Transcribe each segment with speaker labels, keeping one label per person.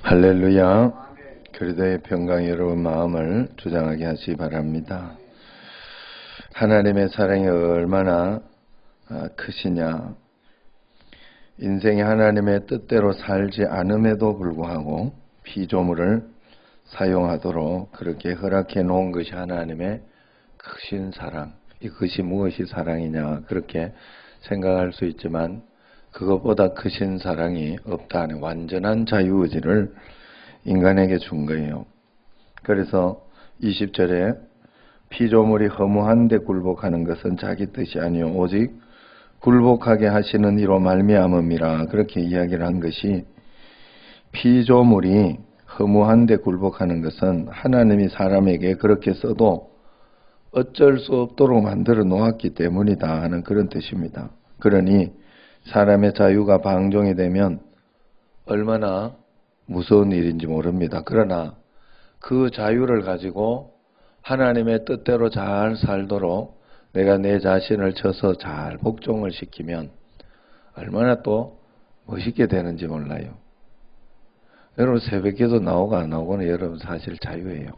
Speaker 1: 할렐루야. 그리스도의 평강 여러분 마음을 주장하게 하시기 바랍니다. 하나님의 사랑이 얼마나 크시냐. 인생이 하나님의 뜻대로 살지 않음에도 불구하고 피조물을 사용하도록 그렇게 허락해 놓은 것이 하나님의 크신 사랑. 이것이 무엇이 사랑이냐 그렇게 생각할 수 있지만 그것보다 크신 사랑이 없다는 완전한 자유의지를 인간에게 준 거예요. 그래서 20절에 피조물이 허무한데 굴복하는 것은 자기 뜻이 아니요 오직 굴복하게 하시는 이로 말미암음이라 그렇게 이야기를 한 것이, 피조물이 허무한데 굴복하는 것은 하나님이 사람에게 그렇게 써도 어쩔 수 없도록 만들어 놓았기 때문이다 하는 그런 뜻입니다. 그러니 사람의 자유가 방종이 되면 얼마나 무서운 일인지 모릅니다. 그러나 그 자유를 가지고 하나님의 뜻대로 잘 살도록 내가 내 자신을 쳐서 잘 복종을 시키면 얼마나 또 멋있게 되는지 몰라요. 여러분 새벽기도 나오고 안 나오고는 여러분 사실 자유예요.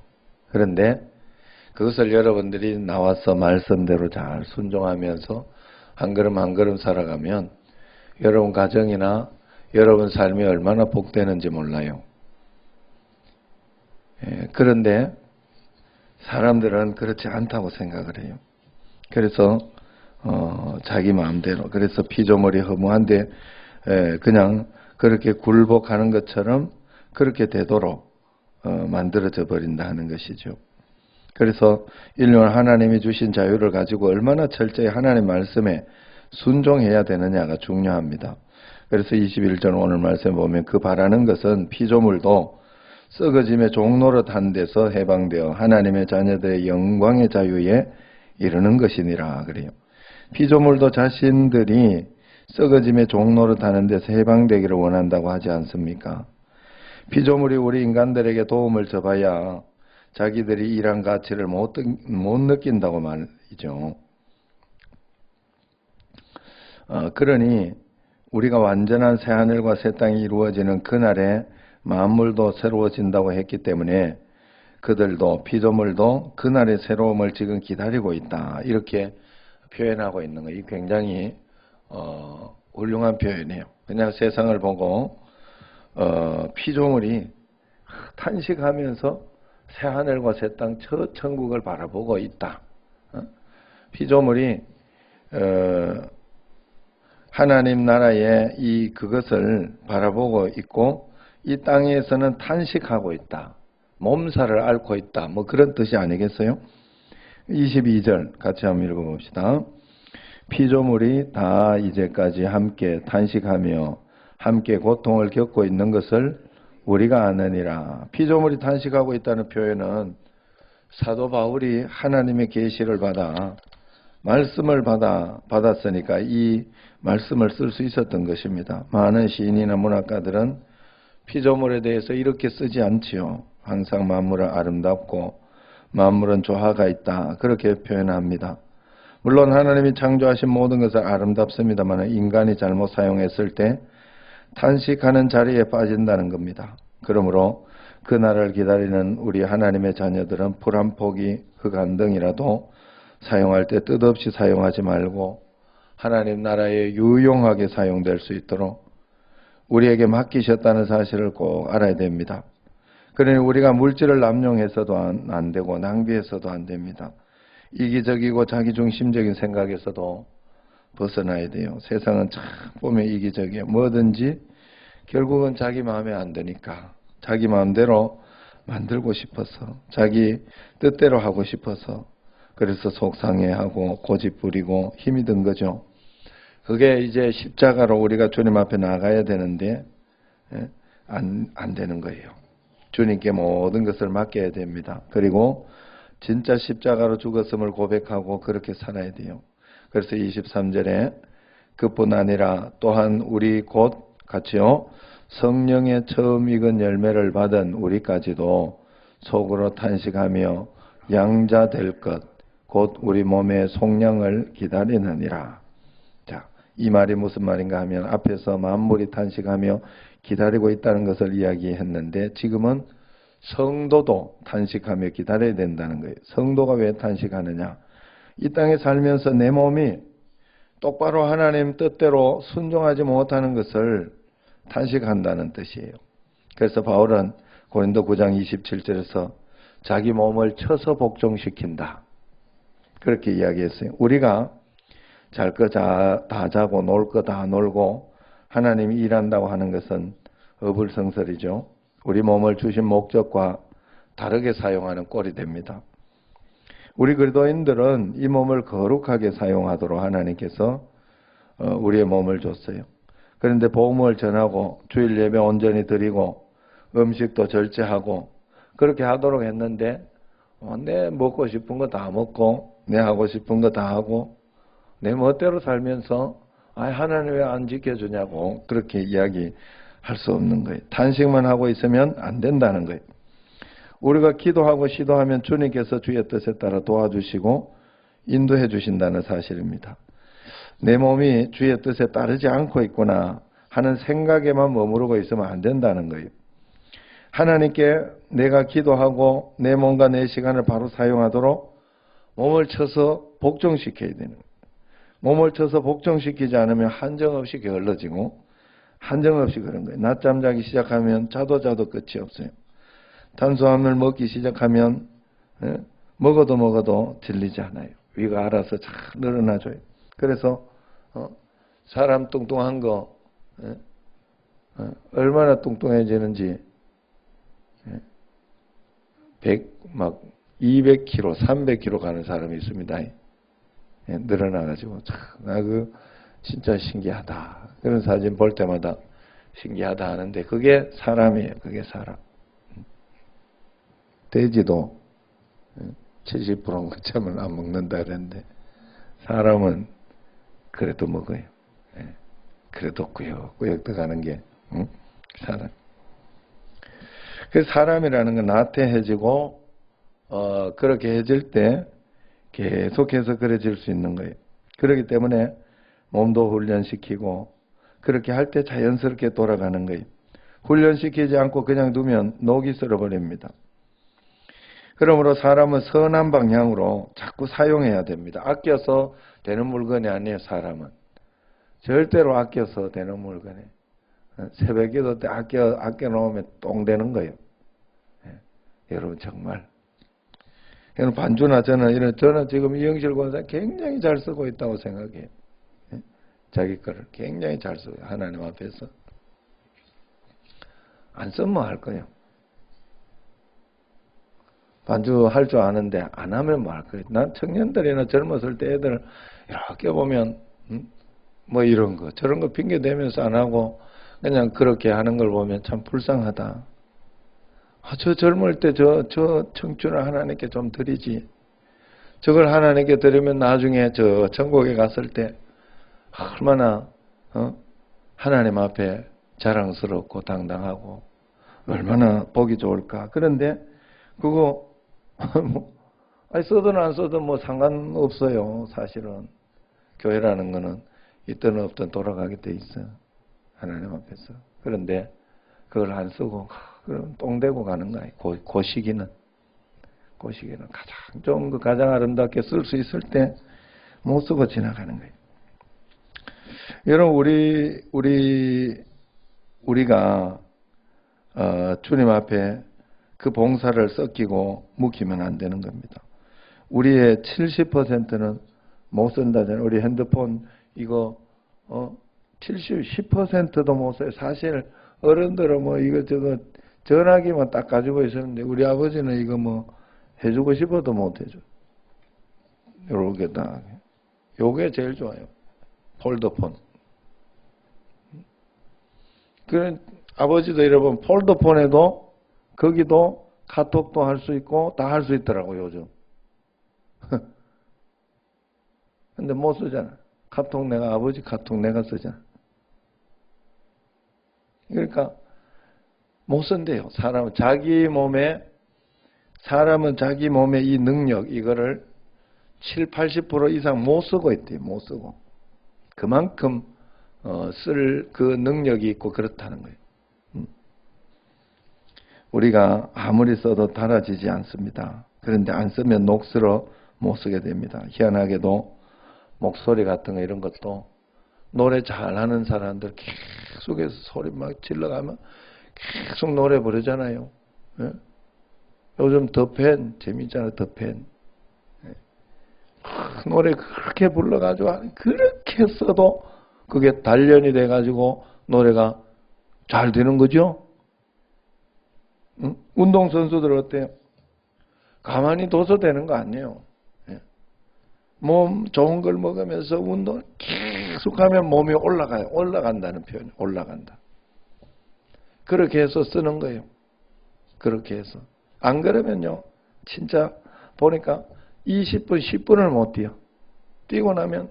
Speaker 1: 그런데 그것을 여러분들이 나와서 말씀대로 잘 순종하면서 한 걸음 한 걸음 살아가면 여러분 가정이나 여러분 삶이 얼마나 복되는지 몰라요. 그런데 사람들은 그렇지 않다고 생각을 해요. 그래서 자기 마음대로, 그래서 피조물이 허무한데 그냥 그렇게 굴복하는 것처럼 그렇게 되도록 만들어져 버린다 하는 것이죠. 그래서 인류는 하나님이 주신 자유를 가지고 얼마나 철저히 하나님 말씀에 순종해야 되느냐가 중요합니다. 그래서 21절 오늘 말씀 보면 그 바라는 것은 피조물도 썩어짐의 종노릇한 데서 해방되어 하나님의 자녀들의 영광의 자유에 이르는 것이니라 그래요. 피조물도 자신들이 썩어짐의 종노릇하는 데서 해방되기를 원한다고 하지 않습니까? 피조물이 우리 인간들에게 도움을 줘봐야 자기들이 일한 가치를 못 느낀다고 말이죠. 그러니 우리가 완전한 새하늘과 새 땅이 이루어지는 그날에 만물도 새로워진다고 했기 때문에 그들도 피조물도 그날의 새로움을 지금 기다리고 있다. 이렇게 표현하고 있는 거. 이 굉장히 훌륭한 표현이에요. 그냥 세상을 보고 피조물이 탄식하면서 새하늘과 새 땅 첫 천국을 바라보고 있다. 피조물이 하나님 나라의 그것을 바라보고 있고 이 땅에서는 탄식하고 있다. 몸살을 앓고 있다. 뭐 그런 뜻이 아니겠어요? 22절 같이 한번 읽어봅시다. 피조물이 다 이제까지 함께 탄식하며 함께 고통을 겪고 있는 것을 우리가 아느니라. 피조물이 탄식하고 있다는 표현은 사도 바울이 하나님의 계시를 받아 말씀을 받았으니까 이 말씀을 쓸 수 있었던 것입니다. 많은 시인이나 문학가들은 피조물에 대해서 이렇게 쓰지 않지요. 항상 만물은 아름답고 만물은 조화가 있다. 그렇게 표현합니다. 물론 하나님이 창조하신 모든 것은 아름답습니다만 인간이 잘못 사용했을 때 탄식하는 자리에 빠진다는 겁니다. 그러므로 그날을 기다리는 우리 하나님의 자녀들은 풀 한 포기, 흙 한 덩이라도 사용할 때 뜻없이 사용하지 말고 하나님 나라에 유용하게 사용될 수 있도록 우리에게 맡기셨다는 사실을 꼭 알아야 됩니다. 그러니 우리가 물질을 남용해서도 안 되고 낭비해서도 안 됩니다. 이기적이고 자기중심적인 생각에서도 벗어나야 돼요. 세상은 참 보면 이기적이에요. 뭐든지 결국은 자기 마음에 안 드니까 자기 마음대로 만들고 싶어서 자기 뜻대로 하고 싶어서 그래서 속상해하고 고집 부리고 힘이 든 거죠. 그게 이제 십자가로 우리가 주님 앞에 나가야 되는데 안 되는 거예요. 주님께 모든 것을 맡겨야 됩니다. 그리고 진짜 십자가로 죽었음을 고백하고 그렇게 살아야 돼요. 그래서 23절에 그뿐 아니라 또한 우리 곧 같이요 성령의 처음 익은 열매를 받은 우리까지도 속으로 탄식하며 양자 될 것 곧 우리 몸의 속량을 기다리느니라. 자, 이 말이 무슨 말인가 하면 앞에서 만물이 탄식하며 기다리고 있다는 것을 이야기했는데 지금은 성도도 탄식하며 기다려야 된다는 거예요. 성도가 왜 탄식하느냐? 이 땅에 살면서 내 몸이 똑바로 하나님 뜻대로 순종하지 못하는 것을 탄식한다는 뜻이에요. 그래서 바울은 고린도 9장 27절에서 자기 몸을 쳐서 복종시킨다. 그렇게 이야기했어요. 우리가 잘 거 다 자고 놀 거 다 놀고 하나님이 일한다고 하는 것은 어불성설이죠. 우리 몸을 주신 목적과 다르게 사용하는 꼴이 됩니다. 우리 그리스도인들은 이 몸을 거룩하게 사용하도록 하나님께서 우리의 몸을 줬어요. 그런데 복음을 전하고 주일 예배 온전히 드리고 음식도 절제하고 그렇게 하도록 했는데 내 먹고 싶은 거 다 먹고 내 하고 싶은 거 다 하고 내 멋대로 살면서 하나님 왜 안 지켜주냐고 그렇게 이야기할 수 없는 거예요. 탄식만 하고 있으면 안 된다는 거예요. 우리가 기도하고 시도하면 주님께서 주의 뜻에 따라 도와주시고 인도해 주신다는 사실입니다. 내 몸이 주의 뜻에 따르지 않고 있구나 하는 생각에만 머무르고 있으면 안 된다는 거예요. 하나님께 내가 기도하고 내 몸과 내 시간을 바로 사용하도록 몸을 쳐서 복종시켜야 되는 거예요. 몸을 쳐서 복종시키지 않으면 한정없이 게을러지고 한정없이 그런 거예요. 낮잠 자기 시작하면 자도 끝이 없어요. 탄수화물 먹기 시작하면 먹어도 질리지 않아요. 위가 알아서 잘 늘어나줘요. 그래서 사람 뚱뚱한 거 얼마나 뚱뚱해지는지 200kg, 300kg 가는 사람이 있습니다. 늘어나가지고 그 진짜 신기하다. 그런 사진 볼 때마다 신기하다 하는데 그게 사람이에요. 그게 사람. 돼지도 70%는 거참을 안 먹는다 그랬는데 사람은 그래도 먹어요. 그래도 꾸역꾸역 들어가는 게 사람. 그래서 사람이라는 건 나태해지고 그렇게 해질 때 계속해서 그래질 수 있는 거예요. 그렇기 때문에 몸도 훈련시키고 그렇게 할 때 자연스럽게 돌아가는 거예요. 훈련시키지 않고 그냥 두면 녹이 쓸어버립니다. 그러므로 사람은 선한 방향으로 자꾸 사용해야 됩니다. 아껴서 되는 물건이 아니에요. 사람은 절대로 아껴서 되는 물건이 새벽기도 때 아껴 놓으면 똥 되는 거예요. 여러분 정말 여러분 반주나 저는 지금 이영실 권사 굉장히 잘 쓰고 있다고 생각해요. 자기 거를 굉장히 잘 쓰고 하나님 앞에서 안 쓰면 뭐 할 거예요. 반주할 줄 아는데 안 하면 뭐 할 거예요. 난 청년들이나 젊었을 때 애들 이렇게 보면 뭐 이런 거 저런 거 핑계 대면서 안 하고 그냥 그렇게 하는 걸 보면 참 불쌍하다. 저 젊을 때 저 청춘을 하나님께 좀 드리지. 저걸 하나님께 드리면 나중에 저 천국에 갔을 때 얼마나 하나님 앞에 자랑스럽고 당당하고 얼마나 보기 좋을까. 그런데 그거 써든 안 써든 뭐 상관없어요. 사실은 교회라는 거는 있든 없든 돌아가게 돼 있어. 하나님 앞에서. 그런데 그걸 안 쓰고 그럼 똥되고 가는 거예요. 그 시기는 가장 좋은 거 가장 아름답게 쓸 수 있을 때 못 쓰고 지나가는 거예요. 여러분 우리가 주님 앞에 그 봉사를 썩히고 묵히면 안 되는 겁니다. 우리의 70%는 못 쓴다잖아요. 우리 핸드폰 이거 10%도 못 써요. 사실 어른들은 뭐 이거 전화기만 딱 가지고 있었는데 우리 아버지는 이거 뭐 해주고 싶어도 못 해줘. 요렇게 딱. 요게 제일 좋아요. 폴더폰. 그 아버지도 여러분 폴더폰에도 거기도 카톡도 할 수 있고 다 할 수 있더라고요, 요즘. 근데 못 쓰잖아. 아버지 카톡 내가 쓰잖아. 그러니까 못 쓴대요. 사람은 자기 몸에 이 능력 이거를 70, 80% 이상 못 쓰고 있대요. 못 쓰고. 그만큼 쓸 그 능력이 있고 그렇다는 거예요. 우리가 아무리 써도 달아지지 않습니다. 그런데 안 쓰면 녹슬어 못 쓰게 됩니다. 희한하게도 목소리 같은 거 이런 것도 노래 잘하는 사람들 계속해서 소리 막 질러가면 계속 노래 부르잖아요. 예? 요즘 더팬 재밌잖아요. 더팬 노래 그렇게 불러가지고 그렇게 써도 그게 단련이 돼가지고 노래가 잘 되는 거죠. 응? 운동선수들 어때요? 가만히 둬서 되는 거 아니에요. 예. 몸 좋은 걸 먹으면서 운동 계속하면 몸이 올라가요. 올라간다는 표현, 올라간다. 그렇게 해서 쓰는 거예요. 그렇게 해서. 안 그러면요, 진짜 보니까 20분, 10분을 못 뛰어. 뛰고 나면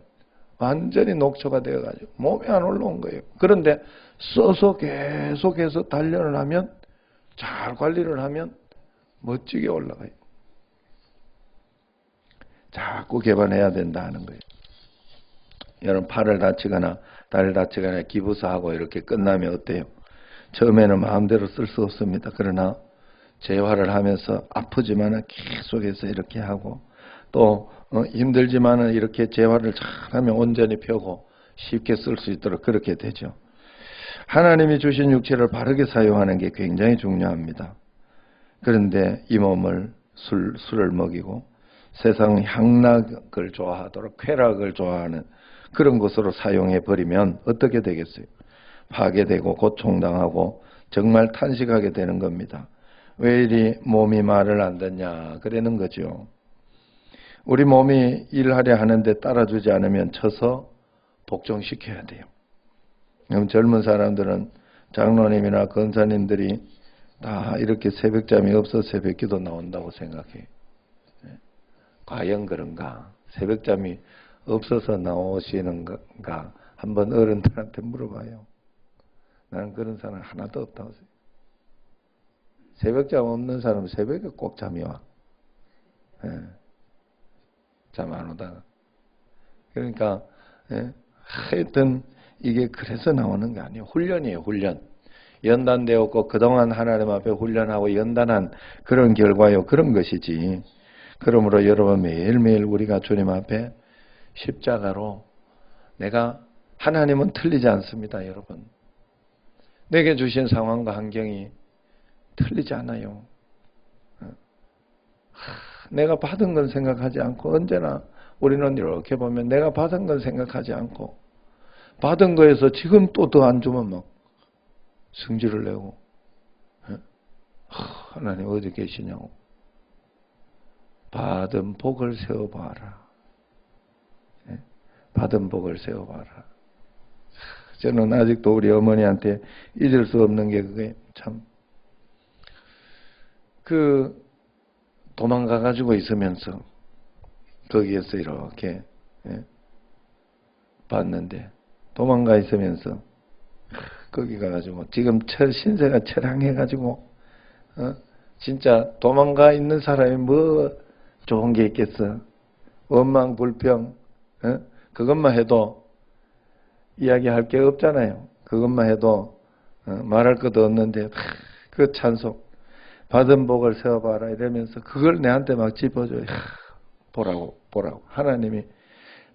Speaker 1: 완전히 녹초가 되어가지고 몸이 안 올라온 거예요. 그런데 써서 계속해서 단련을 하면, 잘 관리를 하면 멋지게 올라가요. 자꾸 개발해야 된다 하는 거예요. 여러분 팔을 다치거나 다리를 다치거나 기부사하고 이렇게 끝나면 어때요? 처음에는 마음대로 쓸 수 없습니다. 그러나 재활을 하면서 아프지만은 계속해서 이렇게 하고 또 힘들지만은 이렇게 재활을 잘하면 온전히 펴고 쉽게 쓸 수 있도록 그렇게 되죠. 하나님이 주신 육체를 바르게 사용하는 게 굉장히 중요합니다. 그런데 이 몸을 술을 먹이고 세상 향락을 좋아하도록 쾌락을 좋아하는 그런 것으로 사용해 버리면 어떻게 되겠어요? 파괴되고 고통당하고 정말 탄식하게 되는 겁니다. 왜 이리 몸이 말을 안 듣냐 그러는 거죠. 우리 몸이 일하려 하는데 따라주지 않으면 쳐서 복종시켜야 돼요. 젊은 사람들은 장로님이나 권사님들이 다 이렇게 새벽잠이 없어 새벽기도 나온다고 생각해요. 과연 그런가? 새벽잠이 없어서 나오시는가? 한번 어른들한테 물어봐요. 나는 그런 사람 하나도 없다고 생각해요. 새벽잠 없는 사람은 새벽에 꼭 잠이 와. 잠 안 오다가. 그러니까 하여튼 이게 그래서 나오는 게 아니에요. 훈련이에요. 훈련. 연단되었고 그동안 하나님 앞에 훈련하고 연단한 그런 결과요. 그런 것이지. 그러므로 여러분 매일매일 우리가 주님 앞에 십자가로 내가 하나님은 틀리지 않습니다. 여러분. 내게 주신 상황과 환경이 틀리지 않아요. 내가 받은 건 생각하지 않고 언제나 우리는 이렇게 보면 내가 받은 건 생각하지 않고 받은 거에서 지금 또 더 안 주면 막 성질을 내고 하나님 어디 계시냐고. 받은 복을 세워봐라. 받은 복을 세워봐라. 저는 아직도 우리 어머니한테 잊을 수 없는 게 그게 참 도망가 가지고 있으면서 거기에서 이렇게 봤는데 도망가 있으면서 거기 가가지고 지금 신세가 처량해가지고 진짜 도망가 있는 사람이 뭐 좋은 게 있겠어. 원망 불평 그것만 해도 이야기할 게 없잖아요. 그것만 해도 말할 것도 없는데 그 찬송 받은 복을 세워봐라 이러면서 그걸 내한테 막 짚어줘요. 보라고 하나님이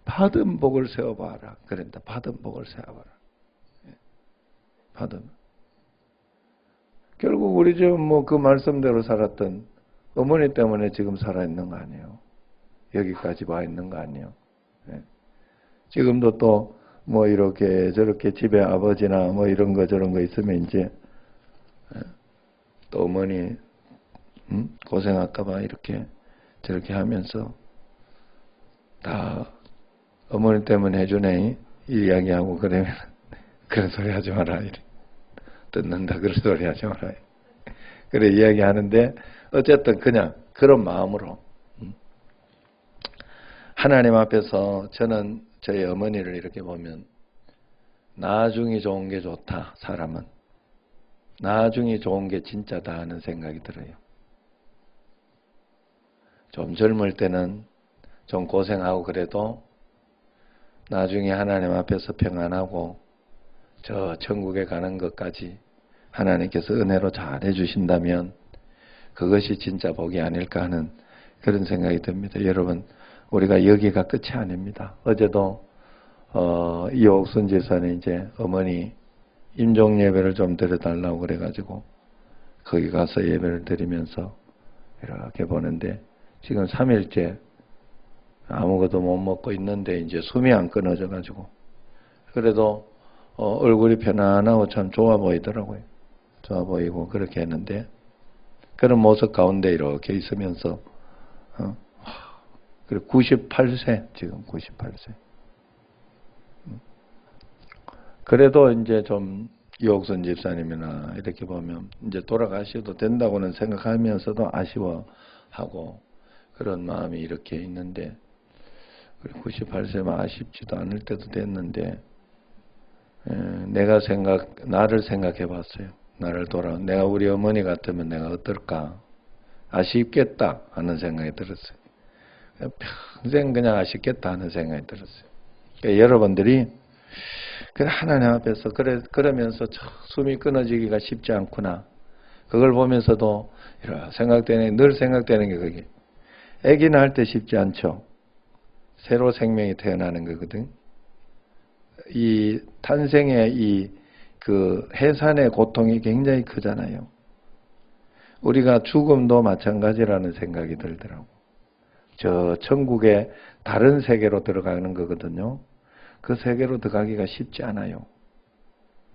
Speaker 1: 받은 복을 세워봐라 그런다. 받은 복을 세워봐라. 받은 결국 우리 지금 뭐 그 말씀대로 살았던 어머니 때문에 지금 살아있는 거 아니에요. 여기까지 와 있는 거 아니에요. 지금도 또 뭐 이렇게 저렇게 집에 아버지나 뭐 이런 거 저런 거 있으면 이제 또 어머니 고생할까봐 이렇게 저렇게 하면서 다 어머니 때문에 해주네 이 이야기하고 그러면 그런 소리 하지 마라 이래. 듣는다 그런 소리 하지 마라 그래 이야기하는데 어쨌든 그냥 그런 마음으로 하나님 앞에서 저는 저희 어머니를 이렇게 보면 나중이 좋은 게 좋다. 사람은 나중이 좋은 게 진짜다 하는 생각이 들어요. 좀 젊을 때는 좀 고생하고 그래도 나중에 하나님 앞에서 평안하고 저 천국에 가는 것까지 하나님께서 은혜로 잘 해주신다면 그것이 진짜 복이 아닐까 하는 그런 생각이 듭니다. 여러분, 우리가 여기가 끝이 아닙니다. 어제도 이옥순 지사는 이제 어머니 임종 예배를 좀 드려달라고 그래가지고 거기 가서 예배를 드리면서 이렇게 보는데 지금 3일째 아무것도 못 먹고 있는데 이제 숨이 안 끊어져가지고 그래도 얼굴이 편안하고 참 좋아 보이더라고요. 좋아 보이고 그렇게 했는데 그런 모습 가운데 이렇게 있으면서 그리고 98세 지금 98세. 그래도 이제 좀 이옥선 집사님이나 이렇게 보면 이제 돌아가셔도 된다고는 생각하면서도 아쉬워하고 그런 마음이 이렇게 있는데 98세면 아쉽지도 않을 때도 됐는데 나를 생각해 봤어요. 내가 우리 어머니 같으면 내가 어떨까? 아쉽겠다 하는 생각이 들었어요. 평생 그냥 아쉽겠다 하는 생각이 들었어요. 그러니까 여러분들이 그래 하나님 앞에서 그러면서 숨이 끊어지기가 쉽지 않구나. 그걸 보면서도 늘 생각되는 게 그게 아기 낳을 때 쉽지 않죠. 새로 생명이 태어나는 거거든. 이 탄생의 그 해산의 고통이 굉장히 크잖아요. 우리가 죽음도 마찬가지라는 생각이 들더라고. 저 천국의 다른 세계로 들어가는 거거든요. 그 세계로 들어가기가 쉽지 않아요.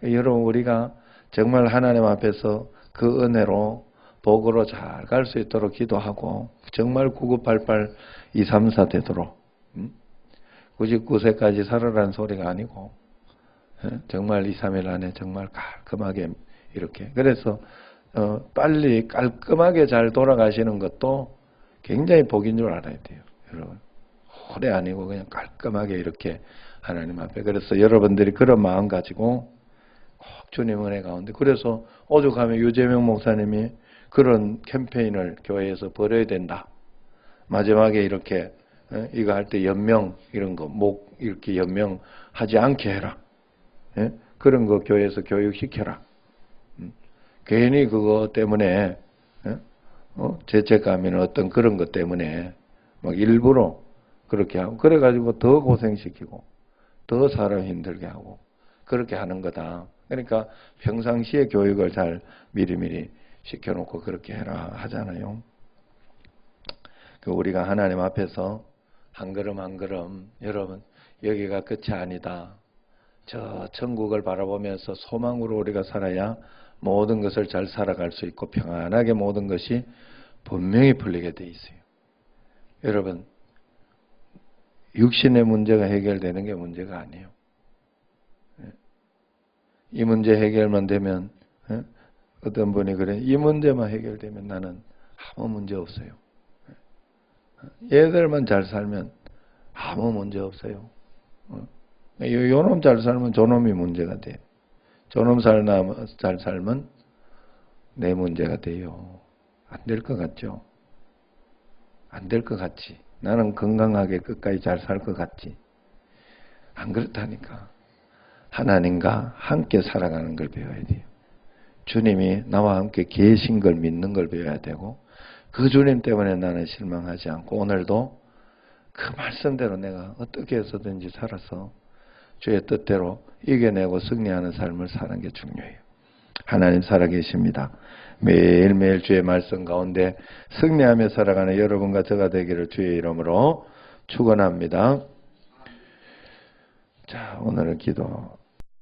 Speaker 1: 여러분 우리가 정말 하나님 앞에서 그 은혜로 복으로 잘 갈 수 있도록 기도하고 정말 9988 234 되도록 99세까지 살아라는 소리가 아니고 정말 2, 3일 안에 정말 깔끔하게 이렇게 그래서 빨리 깔끔하게 잘 돌아가시는 것도 굉장히 복인 줄 알아야 돼요. 여러분 오래 아니고 그냥 깔끔하게 이렇게 하나님 앞에 그래서 여러분들이 그런 마음 가지고 꼭 주님 은혜 가운데 그래서 오죽하면 유재명 목사님이 그런 캠페인을 교회에서 벌여야 된다. 마지막에 이렇게 이거 할 때 연명 이런 거 목 이렇게 연명하지 않게 해라. 그런 거 교회에서 교육시켜라. 괜히 그거 때문에 죄책감이나 어떤 그런 것 때문에 막 일부러 그렇게 하고 그래가지고 더 고생시키고 더 사람 힘들게 하고 그렇게 하는 거다. 그러니까 평상시에 교육을 잘 미리미리 시켜놓고 그렇게 해라 하잖아요. 우리가 하나님 앞에서 한 걸음 한 걸음 여러분 여기가 끝이 아니다. 저 천국을 바라보면서 소망으로 우리가 살아야 모든 것을 잘 살아갈 수 있고 평안하게 모든 것이 분명히 풀리게 돼 있어요. 여러분 육신의 문제가 해결되는 게 문제가 아니에요. 이 문제 해결만 되면 어떤 분이 그래 이 문제만 해결되면 나는 아무 문제 없어요. 얘들만 잘 살면 아무 문제 없어요. 요놈 잘 살면 저놈이 문제가 돼. 저놈 잘 살면 내 문제가 돼요. 안 될 것 같죠? 안 될 것 같지. 나는 건강하게 끝까지 잘 살 것 같지. 안 그렇다니까. 하나님과 함께 살아가는 걸 배워야 돼요. 주님이 나와 함께 계신 걸 믿는 걸 배워야 되고 그 주님 때문에 나는 실망하지 않고 오늘도 그 말씀대로 내가 어떻게 해서든지 살아서 주의 뜻대로 이겨내고 승리하는 삶을 사는 게 중요해요. 하나님 살아계십니다. 매일매일 주의 말씀 가운데 승리하며 살아가는 여러분과 저가 되기를 주의 이름으로 축원합니다. 자, 오늘은 기도